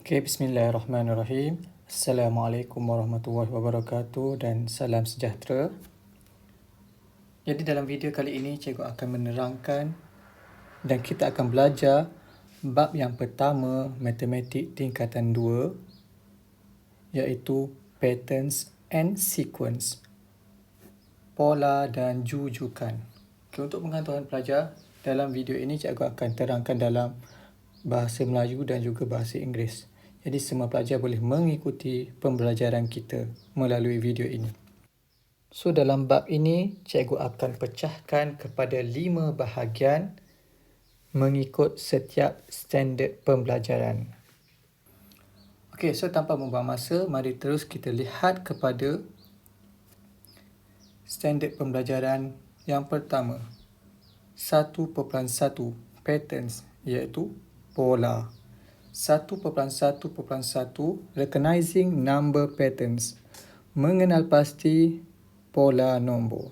Okay, bismillahirrahmanirrahim. Assalamualaikum warahmatullahi wabarakatuh dan salam sejahtera. Jadi dalam video kali ini, cikgu akan menerangkan dan kita akan belajar bab yang pertama matematik tingkatan 2 iaitu patterns and sequence, pola dan jujukan. Okay, untuk pengetahuan pelajar, dalam video ini cikgu akan terangkan dalam bahasa Melayu dan juga bahasa Inggeris. Jadi semua pelajar boleh mengikuti pembelajaran kita melalui video ini. So dalam bab ini, cikgu akan pecahkan kepada 5 bahagian mengikut setiap standard pembelajaran. Okey, so tanpa membuang masa, mari terus kita lihat kepada standard pembelajaran yang pertama. 1.1 patterns iaitu pola. 1.1.1 Recognizing number patterns, mengenal pasti pola nombor.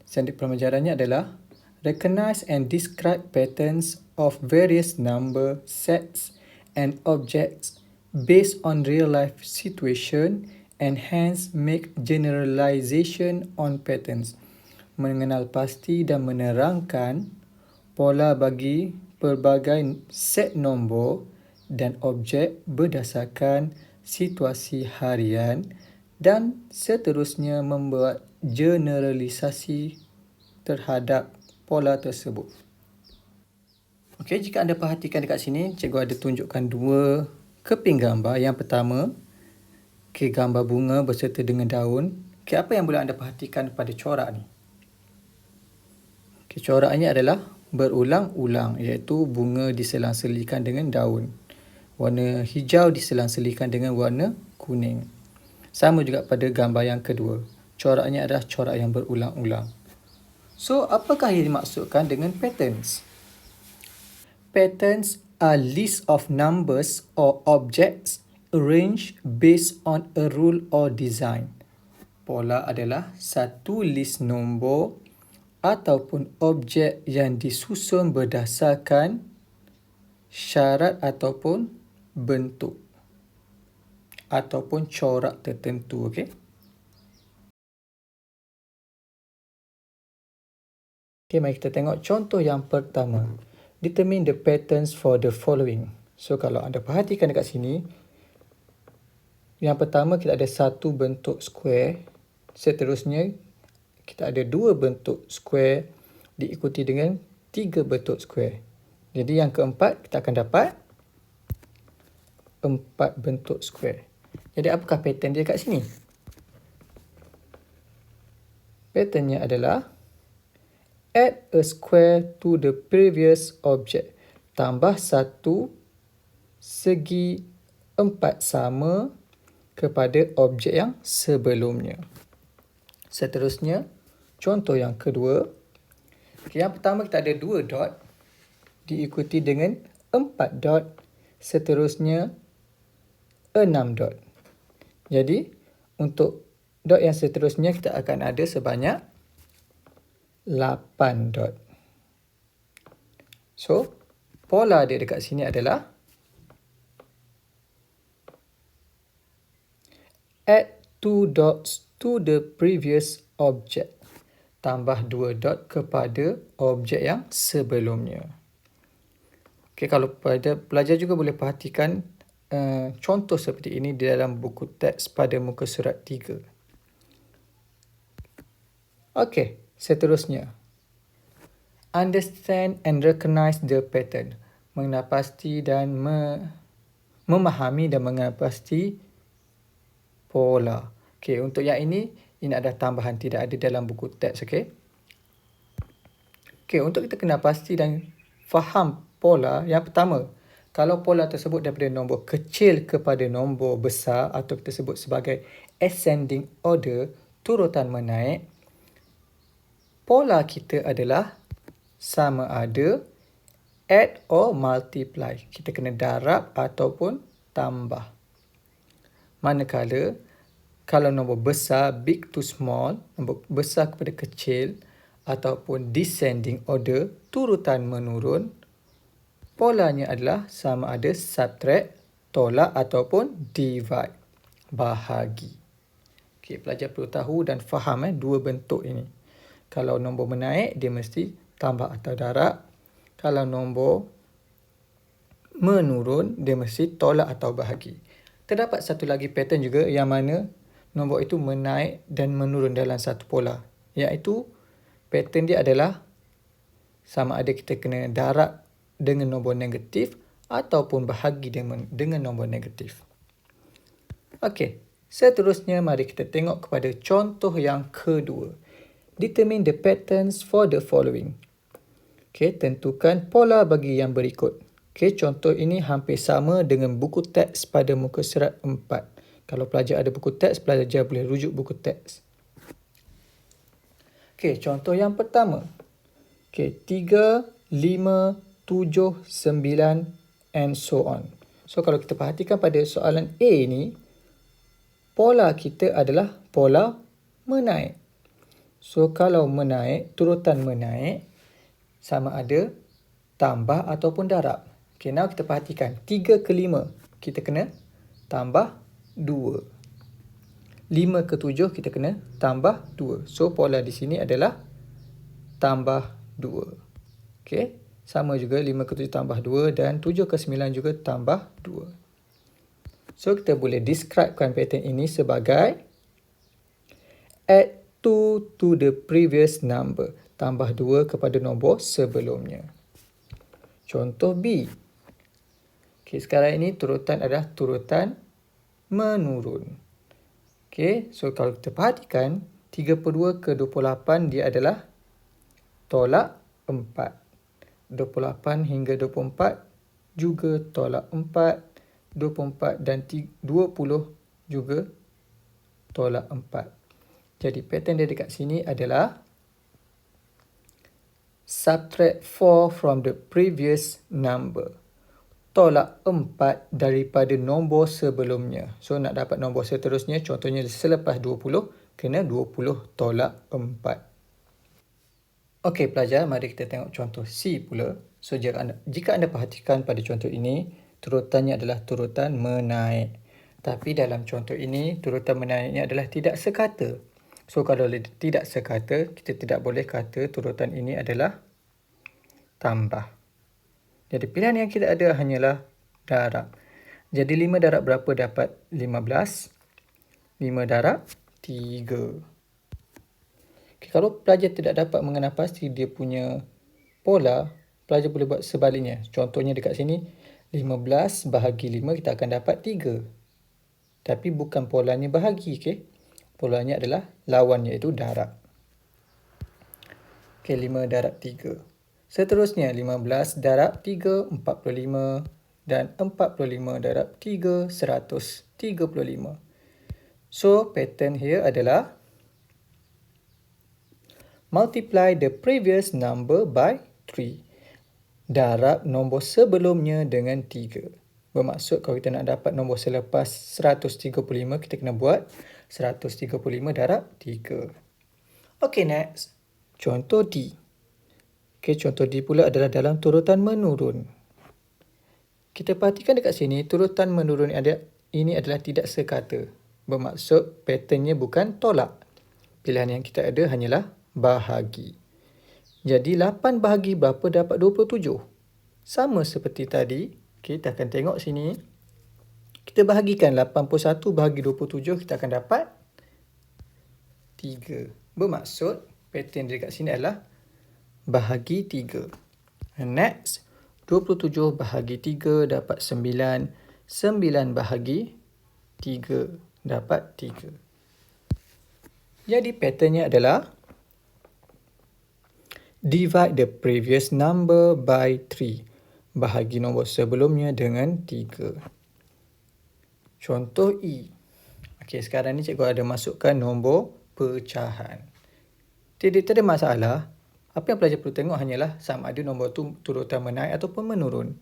Standard pembelajarannya adalah recognize and describe patterns of various number sets and objects based on real life situation and hence make generalization on patterns. Mengenal pasti dan menerangkan pola bagi pelbagai set nombor dan objek berdasarkan situasi harian dan seterusnya membuat generalisasi terhadap pola tersebut. Okey, jika anda perhatikan dekat sini, cikgu ada tunjukkan 2 keping gambar. Yang pertama, gambar bunga berserta dengan daun. Apa yang boleh anda perhatikan pada corak ni? Coraknya adalah berulang-ulang, iaitu bunga diselang-selikan dengan daun. Warna hijau diselang-selikan dengan warna kuning. Sama juga pada gambar yang kedua. Coraknya adalah corak yang berulang-ulang. So, apakah yang dimaksudkan dengan patterns? Patterns are list of numbers or objects arranged based on a rule or design. Pola adalah satu list nombor ataupun objek yang disusun berdasarkan syarat ataupun bentuk ataupun corak tertentu. Okey, mari kita tengok contoh yang pertama. Determine the patterns for the following. So kalau anda perhatikan dekat sini, yang pertama kita ada satu bentuk square, seterusnya kita ada 2 bentuk square diikuti dengan 3 bentuk square. Jadi yang keempat kita akan dapat 4 bentuk square. Jadi apakah pattern dia kat sini? Patternnya adalah add a square to the previous object. Tambah satu segi 4 sama kepada objek yang sebelumnya. Seterusnya, contoh yang kedua. Yang pertama kita ada 2 dot diikuti dengan 4 dot, seterusnya 6 dot. Jadi, untuk dot yang seterusnya kita akan ada sebanyak 8 dot. So, pola dia dekat sini adalah add 2 dots to the previous object. Tambah 2 dot kepada objek yang sebelumnya. Okey, kalau pelajar juga boleh perhatikan contoh seperti ini di dalam buku teks pada muka surat 3. Okey, seterusnya. Understand and recognize the pattern. Mengenal pasti dan memahami dan mengenal pasti pola. Okey, untuk yang ini ada tambahan, tidak ada dalam buku teks. Okey, untuk kita kenal pasti dan faham pola, yang pertama, kalau pola tersebut daripada nombor kecil kepada nombor besar atau kita sebut sebagai ascending order, turutan menaik, pola kita adalah sama ada add or multiply. Kita kena darab ataupun tambah. Manakala kalau nombor besar, big to small, nombor besar kepada kecil ataupun descending order, turutan menurun, polanya adalah sama ada subtract tolak ataupun divide, bahagi. Okey, pelajar perlu tahu dan faham dua bentuk ini. Kalau nombor menaik, dia mesti tambah atau darab. Kalau nombor menurun, dia mesti tolak atau bahagi. Terdapat satu lagi pattern juga yang mana nombor itu menaik dan menurun dalam satu pola. Iaitu pattern dia adalah sama ada kita kena darab dengan nombor negatif ataupun bahagi dengan nombor negatif. Okey, seterusnya mari kita tengok kepada contoh yang kedua. Determine the patterns for the following. Okey, tentukan pola bagi yang berikut. Okey, contoh ini hampir sama dengan buku teks pada muka surat 4. Kalau pelajar ada buku teks, pelajar boleh rujuk buku teks. Okey, contoh yang pertama. Okey, 3, 5, 7, 9 and so on. So, kalau kita perhatikan pada soalan A ni, pola kita adalah pola menaik. So, kalau menaik, turutan menaik sama ada tambah ataupun darab. Okay, now kita perhatikan. 3 ke 5, kita kena tambah 2. 5 ke 7, kita kena tambah 2. So, pola di sini adalah tambah 2. Okay, sama juga 5 ke 7 tambah 2 dan 7 ke 9 juga tambah 2. So, kita boleh describekan pattern ini sebagai add 2 to the previous number. Tambah 2 kepada nombor sebelumnya. Contoh B. Okay, sekarang ini turutan adalah turutan menurun. Okay, so kalau kita perhatikan, 32 ke 28 dia adalah tolak 4. 28 hingga 24 juga tolak 4. 24 dan 20 juga tolak 4. Jadi pattern dia dekat sini adalah subtract 4 from the previous number. Tolak 4 daripada nombor sebelumnya. So, nak dapat nombor seterusnya, contohnya selepas 20, kena 20 tolak 4. Okey pelajar, mari kita tengok contoh C pula. So, jika anda perhatikan pada contoh ini, turutannya adalah turutan menaik. Tapi dalam contoh ini, turutan menaiknya adalah tidak sekata. So, kalau tidak sekata, kita tidak boleh kata turutan ini adalah tambah. Jadi pilihan yang kita ada hanyalah darab. Jadi 5 darab berapa dapat 15? 5 darab 3. Okay, kalau pelajar tidak dapat mengenal pasti dia punya pola, pelajar boleh buat sebaliknya. Contohnya dekat sini, 15 bahagi 5 kita akan dapat 3. Tapi bukan polanya bahagi, okay? Polanya adalah lawan iaitu darab. Okay, 5 darab 3. Seterusnya, 15 darab 3, 45 dan 45 darab 3, 135. So, pattern here adalah multiply the previous number by 3. Darab nombor sebelumnya dengan 3. Bermaksud kalau kita nak dapat nombor selepas 135, kita kena buat 135 darab 3. Okay, next. Contoh D. Okay, contoh D pula adalah dalam turutan menurun. Kita perhatikan dekat sini, turutan menurun ini adalah tidak sekata. Bermaksud patternnya bukan tolak. Pilihan yang kita ada hanyalah bahagi. Jadi 8 bahagi berapa dapat 27? Sama seperti tadi, kita akan tengok sini. Kita bahagikan 81 bahagi 27, kita akan dapat 3. Bermaksud pattern dekat sini adalah bahagi 3. Next, 27 bahagi 3 dapat 9. 9 bahagi 3 dapat 3. Jadi patternnya adalah divide the previous number by 3. Bahagi nombor sebelumnya dengan 3. Contoh E. Okey, sekarang ni cikgu ada masukkan nombor pecahan. Tidak ada masalah. Apa yang pelajar perlu tengok hanyalah sama ada nombor tu turutan menaik ataupun menurun.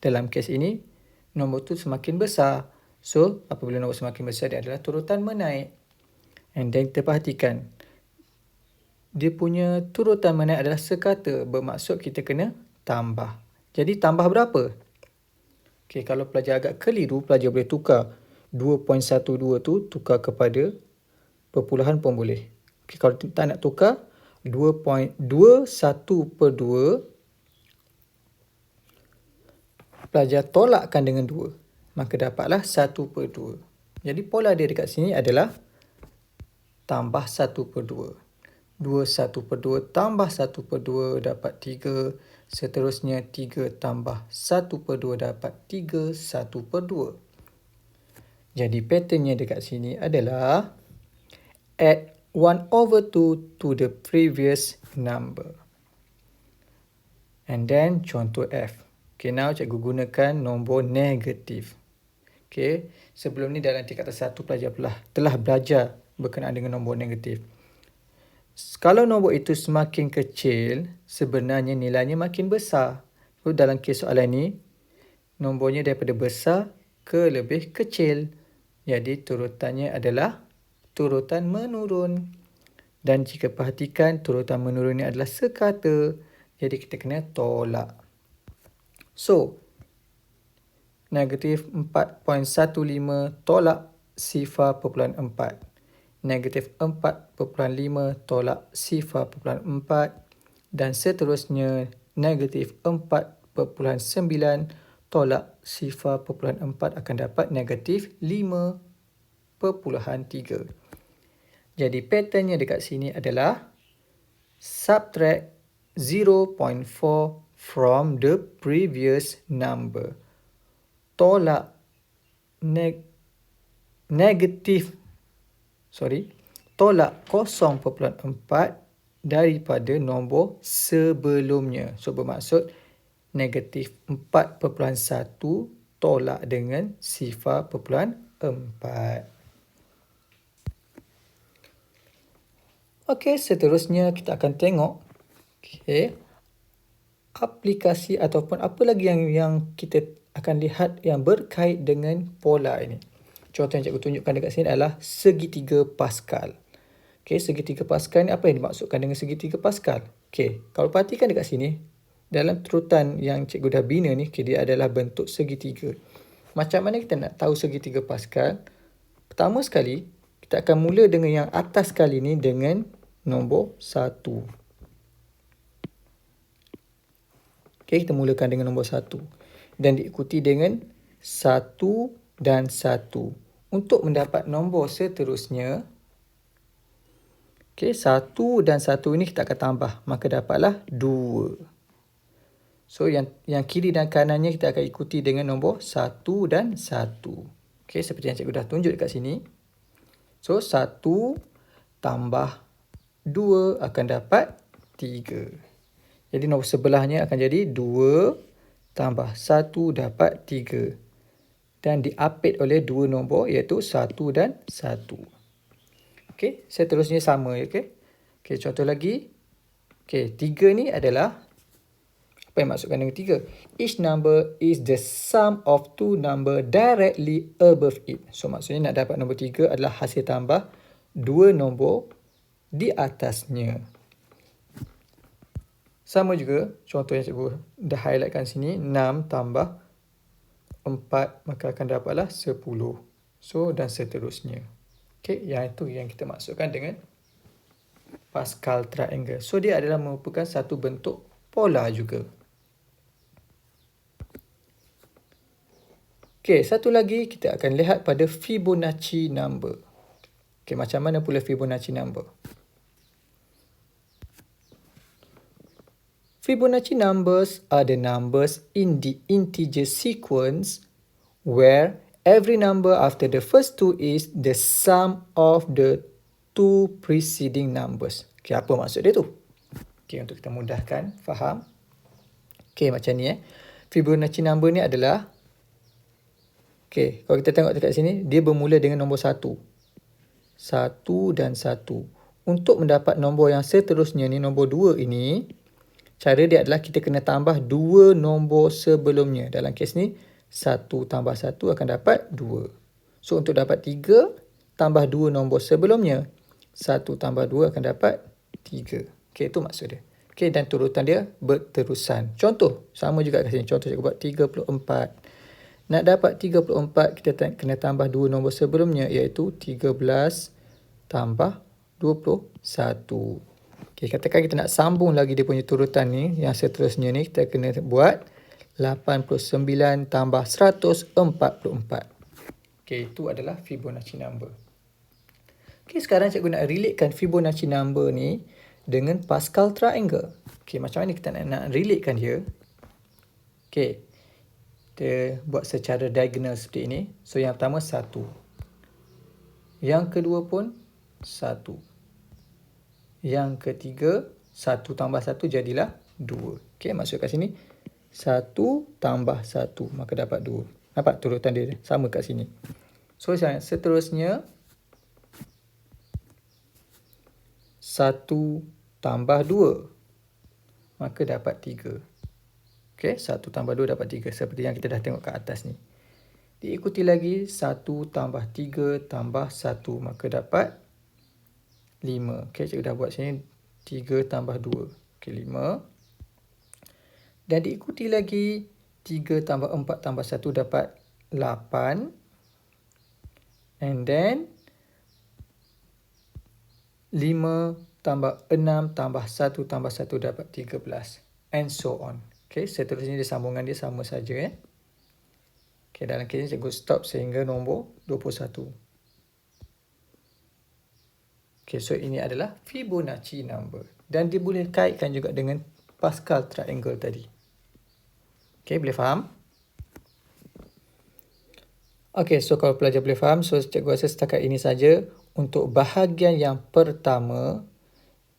Dalam kes ini, nombor tu semakin besar. So, apabila nombor semakin besar, dia adalah turutan menaik. And then kita perhatikan. Dia punya turutan menaik adalah sekata. Bermaksud kita kena tambah. Jadi, tambah berapa? Okey, kalau pelajar agak keliru, pelajar boleh tukar 2.12 tu tukar kepada perpuluhan pun boleh. Okey, kalau tak nak tukar 2.21/2, pelajar tolakkan dengan 2. Maka dapatlah 1/2. Jadi pola dia dekat sini adalah tambah 1/2. 1/2 tambah 1/2 dapat 3. Seterusnya 3 tambah 1/2 dapat 3, 1/2. Jadi patternnya dekat sini adalah add 1/2 to the previous number. And then contoh F. Okay, now cikgu gunakan nombor negatif. Okay, sebelum ni dalam tingkatan 1 pelajar telah belajar berkenaan dengan nombor negatif. Kalau nombor itu semakin kecil, sebenarnya nilainya makin besar. So, dalam kes soalan ni, nombornya daripada besar ke lebih kecil. Jadi, turutannya adalah turutan menurun. Dan jika perhatikan, turutan menurun ni adalah sekata. Jadi, kita kena tolak. So, negatif 4.15 tolak 0.4. Negatif 4.5 tolak 0.4. Dan seterusnya, negatif 4.9 tolak 0.4 akan dapat negatif 5.3. Jadi patternnya dekat sini adalah subtract 0.4 from the previous number. Tolak tolak 0.4 daripada nombor sebelumnya. So bermaksud negatif 4.1 tolak dengan 0.4. Okey, seterusnya kita akan tengok aplikasi ataupun apa lagi yang kita akan lihat yang berkait dengan pola ini. Contoh yang cikgu tunjukkan dekat sini adalah segitiga Pascal. Okey, segitiga Pascal ni apa yang dimaksudkan dengan segitiga Pascal? Okey, kalau perhatikan dekat sini, dalam turutan yang cikgu dah bina ni, dia adalah bentuk segitiga. Macam mana kita nak tahu segitiga Pascal? Pertama sekali, kita akan mula dengan yang atas sekali ni dengan nombor 1. Okey, kita mulakan dengan nombor 1. Dan diikuti dengan 1 dan 1. Untuk mendapat nombor seterusnya, okey, 1 dan 1 ini kita akan tambah. Maka dapatlah 2. So, yang kiri dan kanannya kita akan ikuti dengan nombor 1 dan 1. Okey, seperti yang cikgu dah tunjuk dekat sini. So, 1 tambah 2 akan dapat 3. Jadi, nombor sebelahnya akan jadi 2 tambah 1 dapat 3. Dan diapit oleh dua nombor iaitu 1 dan 1. Okey, seterusnya sama. Okey, contoh lagi. Okey, 3 ni adalah, apa yang maksudkan dengan 3? Each number is the sum of two number directly above it. So, maksudnya nak dapat nombor 3 adalah hasil tambah dua nombor di atasnya. Sama juga, contoh yang cikgu dah highlightkan sini, 6 tambah 4, maka akan dapatlah 10. So, dan seterusnya. Okey, yang itu yang kita maksudkan dengan Pascal triangle. So, dia adalah merupakan satu bentuk pola juga. Okey, satu lagi kita akan lihat pada Fibonacci number. Okey, macam mana pula Fibonacci number? Fibonacci numbers are the numbers in the integer sequence where every number after the first two is the sum of the two preceding numbers. Okey, apa maksud dia tu? Okey, untuk kita mudahkan faham. Okey, macam ni Fibonacci number ni adalah, okey, kalau kita tengok dekat sini, dia bermula dengan nombor 1. 1 dan 1. Untuk mendapat nombor yang seterusnya ni, nombor 2 ini, cara dia adalah kita kena tambah 2 nombor sebelumnya. Dalam kes ni, 1 tambah 1 akan dapat 2. So, untuk dapat 3, tambah 2 nombor sebelumnya. 1 tambah 2 akan dapat 3. Okey, itu maksud dia. Okey, dan turutan dia berterusan. Contoh, sama juga kat sini. Contoh cikgu buat 34. Nak dapat 34, kita kena tambah 2 nombor sebelumnya, iaitu 13 tambah 21. Okey, katakan kita nak sambung lagi dia punya turutan ni, yang seterusnya ni kita kena buat 89 tambah 144. Okey, itu adalah Fibonacci number. Okey, sekarang cikgu nak relatekan Fibonacci number ni dengan Pascal triangle. Okey, macam mana kita nak relatekan dia? Okey, kita buat secara diagonal seperti ini. So, yang pertama 1. Yang kedua pun 1. Yang ketiga, 1 tambah 1 jadilah 2. Okey, masuk kat sini. 1 tambah 1, maka dapat 2. Nampak turutan dia sama kat sini. So, seterusnya 1 tambah 2, maka dapat 3. Okey, 1 tambah 2 dapat 3. Seperti yang kita dah tengok kat atas ni. Diikuti lagi 1 tambah 3 tambah 1, maka dapat 5. Okey, cikgu dah buat sini 3 tambah 2. Okey, 5. Dan diikuti lagi 3 tambah 4 tambah 1 dapat 8. And then 5 tambah 6 tambah 1 tambah 1 dapat 13. And so on. Okey, seterusnya sambungan dia sama saja. Okey, dalam kes ini cikgu stop sehingga nombor 21. Okey, so ini adalah Fibonacci number. Dan dia boleh kaitkan juga dengan Pascal triangle tadi. Okey, boleh faham? Okey, so kalau pelajar boleh faham, so cikgu rasa setakat ini saja untuk bahagian yang pertama,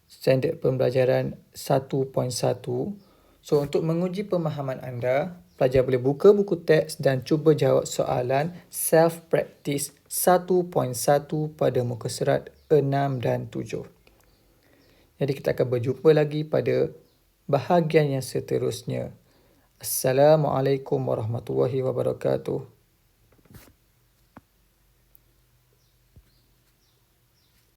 standard pembelajaran 1.1. So, untuk menguji pemahaman anda, pelajar boleh buka buku teks dan cuba jawab soalan self-practice 1.1 pada muka surat 6 dan 7. Jadi, kita akan berjumpa lagi pada bahagian yang seterusnya. Assalamualaikum warahmatullahi wabarakatuh.